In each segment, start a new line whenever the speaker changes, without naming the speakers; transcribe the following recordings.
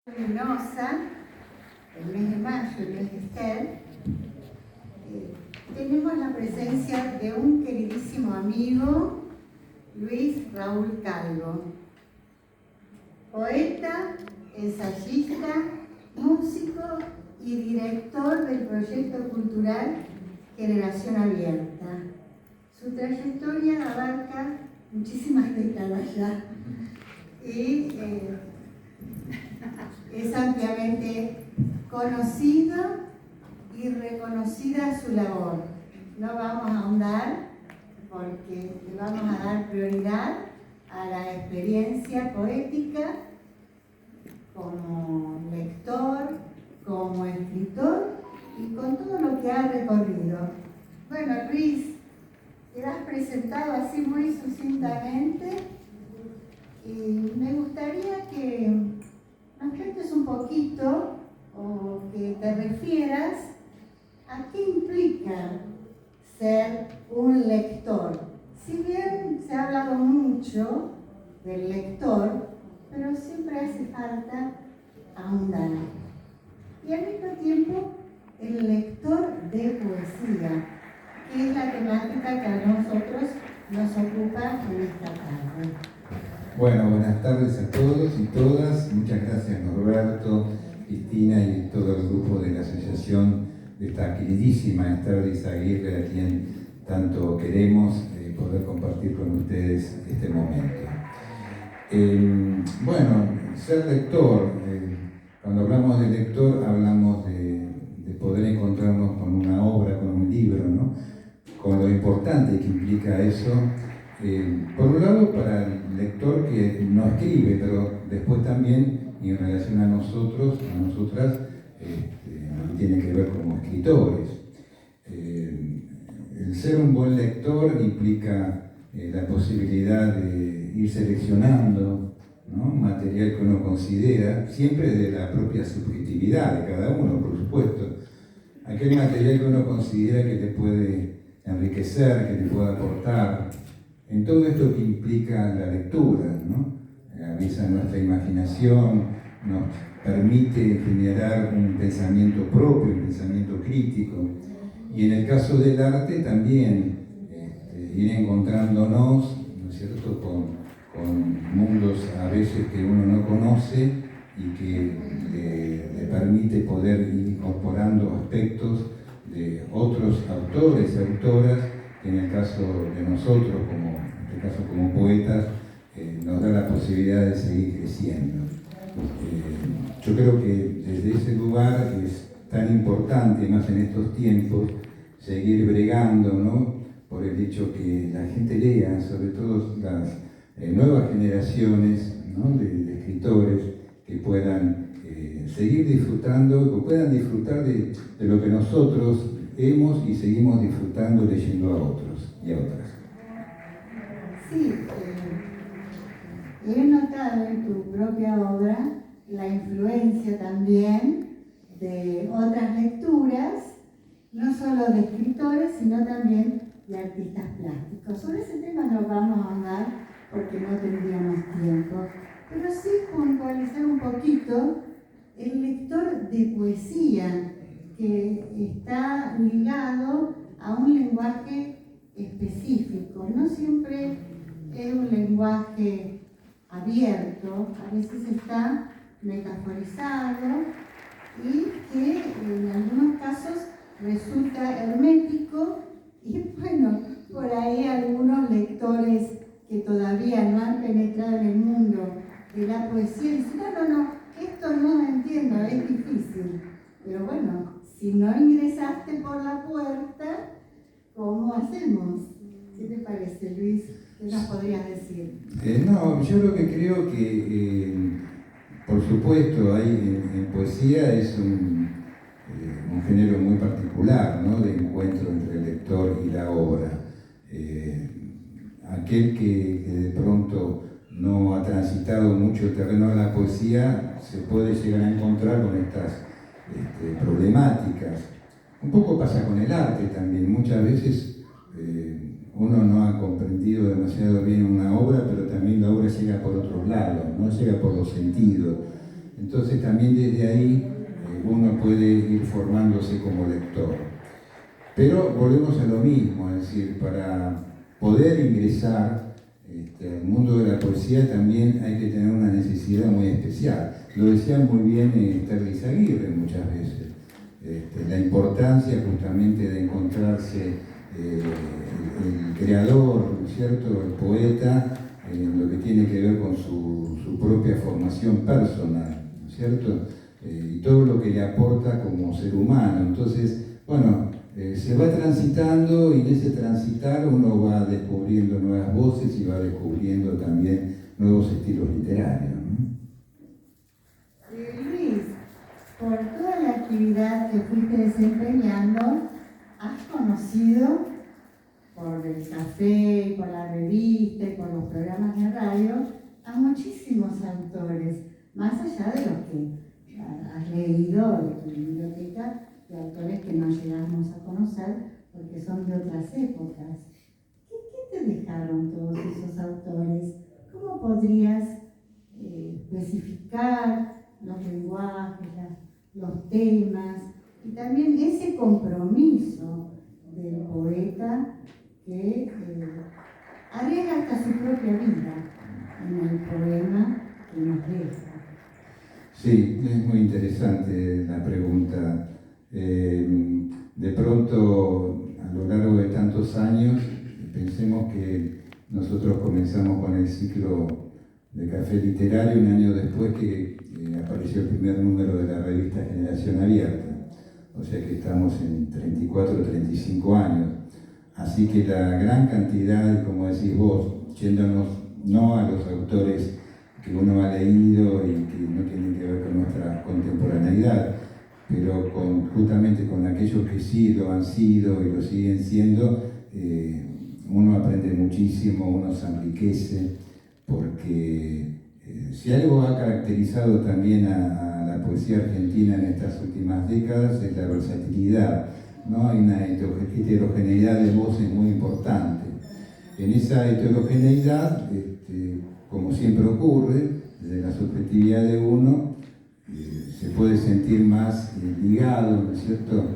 Luminosa, el mes de mayo, el mes de Esther, tenemos la presencia de un queridísimo amigo, Luis Raúl Calvo, poeta, ensayista, músico y director del proyecto cultural Generación Abierta. Su trayectoria abarca muchísimas décadas ya y es ampliamente conocida y reconocida su labor. No vamos a ahondar porque le vamos a dar prioridad a la experiencia poética como lector, como escritor y con todo lo que ha recorrido. Bueno, Luis, te has presentado así muy sucintamente y me gustaría que nos cuentes un poquito o que te refieras a qué implica ser un lector. Si bien se ha hablado mucho del lector, pero siempre hace falta ahondar. Y al mismo tiempo, el lector de poesía, que es la temática que a nosotros nos ocupa en esta tarde.
Bueno, buenas tardes a todos y todas. Muchas gracias Norberto, Cristina y todo el grupo de la asociación de esta queridísima Esther de Izaguirre, a quien tanto queremos poder compartir con ustedes este momento. Bueno, ser lector, cuando hablamos de lector hablamos de poder encontrarnos con una obra, con un libro, ¿no? Con lo importante que implica eso. Por un lado, para el lector que no escribe, pero después también, y en relación a nosotros, a nosotras, tiene que ver como escritores. El ser un buen lector implica la posibilidad de ir seleccionando, ¿no?, material que uno considera, siempre de la propia subjetividad de cada uno, por supuesto. Aquel material que uno considera que te puede enriquecer, que te puede aportar, en todo esto que implica la lectura, ¿no? Avisa nuestra imaginación, nos permite generar un pensamiento propio, un pensamiento crítico. Y en el caso del arte también, ir encontrándonos, ¿no es cierto?, con mundos a veces que uno no conoce y que le permite poder ir incorporando aspectos de otros autores y autoras, que en el caso de nosotros, en este caso como poetas, nos da la posibilidad de seguir creciendo. Yo creo que desde ese lugar es tan importante, más en estos tiempos, seguir bregando, ¿no?, por el hecho que la gente lea, sobre todo las nuevas generaciones, ¿no?, de escritores que puedan seguir disfrutando, o puedan disfrutar de lo que nosotros hemos y seguimos disfrutando leyendo a otros y a otras.
Sí, he notado en tu propia obra la influencia también de otras lecturas, no solo de escritores, sino también de artistas plásticos. Sobre ese tema no vamos a hablar porque no tendríamos tiempo, pero sí puntualizar un poquito el lector de poesía, que está ligado a un lenguaje específico. No siempre es un lenguaje abierto, a veces está metaforizado y que en algunos casos resulta hermético y bueno, por ahí algunos lectores que todavía no han penetrado en el mundo de la poesía dicen, no, esto no lo entiendo, es difícil. Pero bueno, si no ingresaste por la puerta, ¿cómo hacemos? ¿Qué te parece, Luis? ¿Qué nos podrías decir?
No, yo lo que creo que, por supuesto, hay en poesía es un género muy particular, ¿no?, de encuentro entre el lector y la obra. Aquel que de pronto no ha transitado mucho el terreno de la poesía se puede llegar a encontrar con estas problemáticas. Un poco pasa con el arte también. Muchas veces uno no ha comprendido demasiado bien una obra, pero también la obra llega por otros lados, no llega por los sentidos. Entonces también desde ahí uno puede ir formándose como lector. Pero volvemos a lo mismo, es decir, para poder ingresar al mundo de la poesía también hay que tener una necesidad muy especial. Lo decía muy bien Esther Izaguirre muchas veces, la importancia justamente de encontrarse el creador, ¿no es cierto?, el poeta, en lo que tiene que ver con su propia formación personal, ¿no es cierto?, y todo lo que le aporta como ser humano. Entonces, bueno, se va transitando y en ese transitar uno va descubriendo nuevas voces y va descubriendo también nuevos estilos literarios, ¿no?
Luis, por toda la actividad que fuiste desempeñando, has conocido por el café, por la revista y por los programas de radio a muchísimos autores, más allá de los que has leído de tu biblioteca, de autores que no llegamos a conocer porque son de otras épocas. ¿Qué te dejaron todos esos autores? ¿Cómo podrías especificar los lenguajes, los temas y también ese compromiso del poeta que arriesga hasta su propia vida en el poema que nos deja?
Sí, es muy interesante la pregunta. De pronto, a lo largo de tantos años, pensemos que nosotros comenzamos con el ciclo de Café Literario un año después que apareció el primer número de la revista Generación Abierta. O sea que estamos en 34 o 35 años. Así que la gran cantidad, como decís vos, yéndonos no a los autores que uno ha leído y que no tienen que ver con nuestra contemporaneidad, pero justamente con aquellos que sí lo han sido y lo siguen siendo, uno aprende muchísimo, uno se enriquece, porque si algo ha caracterizado también a la poesía argentina en estas últimas décadas es la versatilidad, ¿no? Hay una heterogeneidad de voces muy importante. En esa heterogeneidad, como siempre ocurre, desde la subjetividad de uno, se puede sentir más ligado, ¿no es cierto?,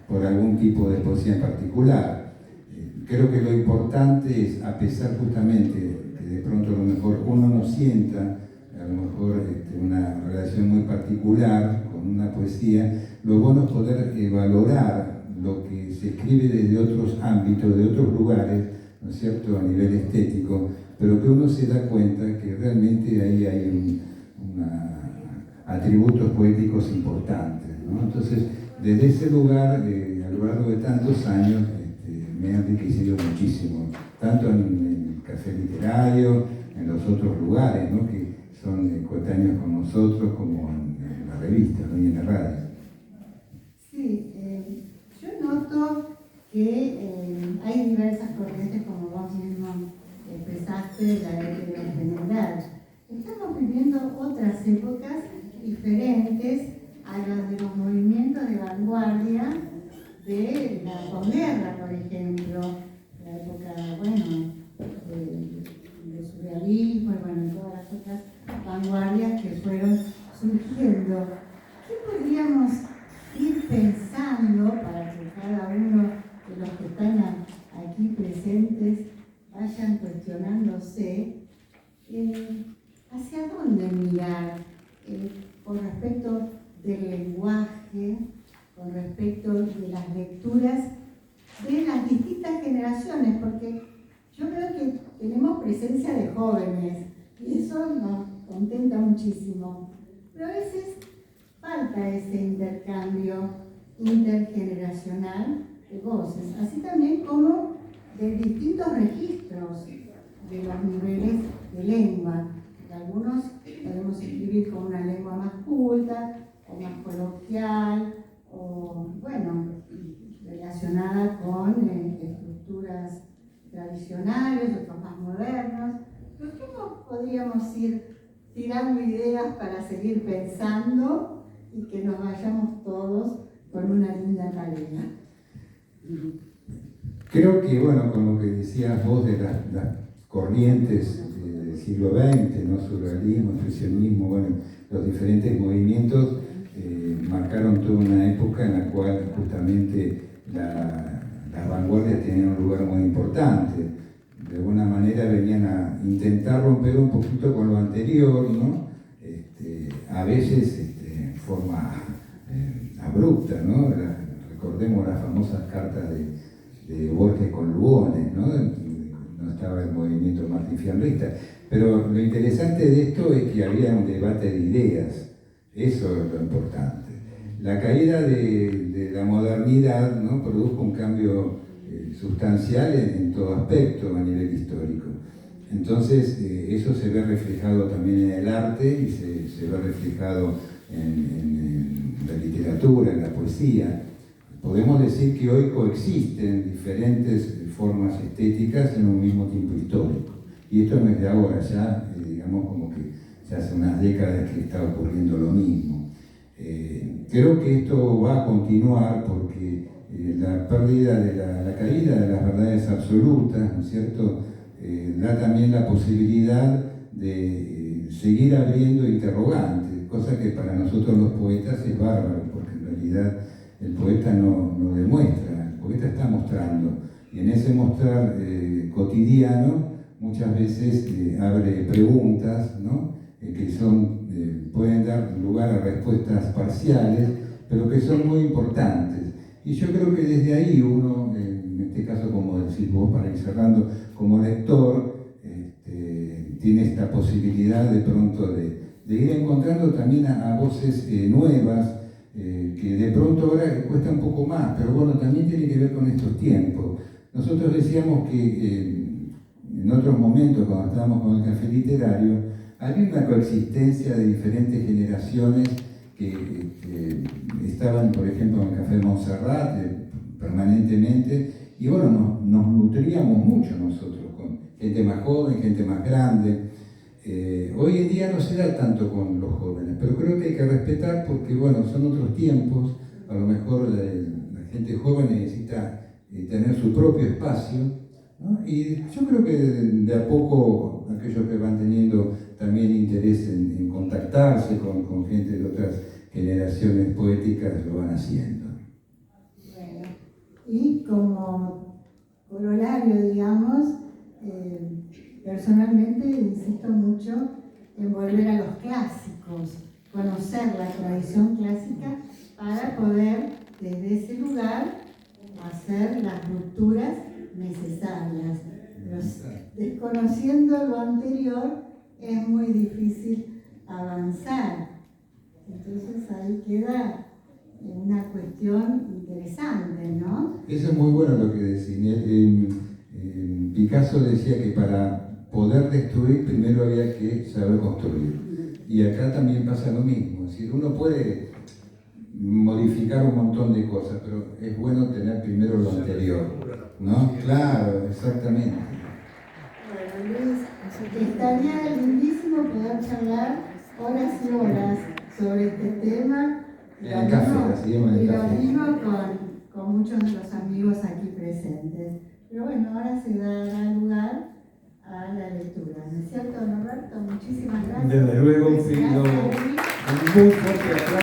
por algún tipo de poesía en particular. Creo que lo importante es, a pesar justamente que de pronto a lo mejor uno no sienta, a lo mejor una relación muy particular con una poesía, lo bueno es poder valorar lo que se escribe desde otros ámbitos, de otros lugares, ¿no es cierto?, a nivel estético, pero que uno se da cuenta que realmente ahí hay atributos poéticos importantes, ¿no? Entonces, desde ese lugar, a lo largo de tantos años, me ha enriquecido muchísimo, tanto en el café literario, en los otros lugares, ¿no?, que son coetáneos con nosotros, como en la revista, ¿no?, y en la radio.
Sí, yo noto que hay diversas corrientes, como vos mismo expresaste, la heterogeneidad. Estamos viviendo otras épocas diferentes a las de los movimientos de vanguardia de la posguerra, por ejemplo, la época, bueno, del surrealismo y bueno, todas las otras vanguardias que fueron surgiendo. ¿Qué podríamos ir pensando para que cada uno de los que están aquí presentes vayan cuestionándose hacia dónde mirar con respecto del lenguaje, con respecto de las lecturas de las distintas generaciones? Porque yo creo que tenemos presencia de jóvenes y eso nos contenta muchísimo, pero a veces falta ese intercambio intergeneracional de voces, así también como de distintos registros de los niveles de lengua. Algunos podemos escribir con una lengua más culta o más coloquial o, bueno, relacionada con estructuras tradicionales, otros más modernos. ¿Por qué no podríamos ir tirando ideas para seguir pensando y que nos vayamos todos con una linda tarea?
Creo que, bueno, con lo que decías vos de las corrientes del siglo XX, ¿no?, surrealismo, expresionismo, bueno, los diferentes movimientos marcaron toda una época en la cual justamente las vanguardias tenían un lugar muy importante. De alguna manera venían a intentar romper un poquito con lo anterior, ¿no? A veces en forma abrupta, ¿no? Recordemos las famosas cartas de Borges con Lugones, ¿no? No estaba el movimiento martifianrista. Pero lo interesante de esto es que había un debate de ideas, eso es lo importante. La caída de la modernidad, ¿no? Produjo un cambio sustancial en todo aspecto a nivel histórico. Entonces, eso se ve reflejado también en el arte y se ve reflejado en la literatura, en la poesía. Podemos decir que hoy coexisten diferentes formas estéticas en un mismo tiempo histórico. Y esto no es de ahora, ya digamos como que ya hace unas décadas que está ocurriendo lo mismo. Creo que esto va a continuar porque la pérdida de la caída de las verdades absolutas, ¿no es cierto?, da también la posibilidad de seguir abriendo interrogantes, cosa que para nosotros los poetas es bárbaro, porque en realidad el poeta no demuestra, el poeta está mostrando, y en ese mostrar cotidiano muchas veces abre preguntas, ¿no? Que pueden dar lugar a respuestas parciales, pero que son muy importantes. Y yo creo que desde ahí uno, en este caso, como decís vos, para ir cerrando, como lector, tiene esta posibilidad de pronto de ir encontrando también a voces nuevas, que de pronto ahora cuesta un poco más, pero bueno, también tiene que ver con estos tiempos. Nosotros decíamos que en otros momentos, cuando estábamos con el café literario, había una coexistencia de diferentes generaciones que estaban, por ejemplo, en el Café Montserrat permanentemente, y bueno, nos nutríamos mucho nosotros, con gente más joven, gente más grande. Hoy en día no se da tanto con los jóvenes, pero creo que hay que respetar porque, bueno, son otros tiempos, a lo mejor la gente joven necesita tener su propio espacio, ¿no? Y yo creo que de a poco aquellos que van teniendo también interés en contactarse con gente de otras generaciones poéticas lo van haciendo.
Bueno, y como corolario, digamos, personalmente insisto mucho en volver a los clásicos, conocer la tradición clásica para poder desde ese lugar hacer las rupturas necesarias. Pero desconociendo lo anterior es muy difícil avanzar. Entonces ahí queda una cuestión interesante, ¿no?
Eso es muy bueno lo que decís. Picasso decía que para poder destruir primero había que saber construir. Y acá también pasa lo mismo. Es decir, uno puede modificar un montón de cosas, pero es bueno tener primero lo anterior, ¿no? Claro, exactamente.
Bueno, Luis, estaría lindísimo poder charlar horas y horas sobre este tema.
En el café, así en el café.
Y lo mismo con muchos de los amigos aquí presentes. Pero bueno, ahora se da lugar a la lectura, ¿no es cierto, Norberto? Muchísimas gracias.
Desde luego,
Gracias,
pido
Luis.
un muy fuerte aplauso.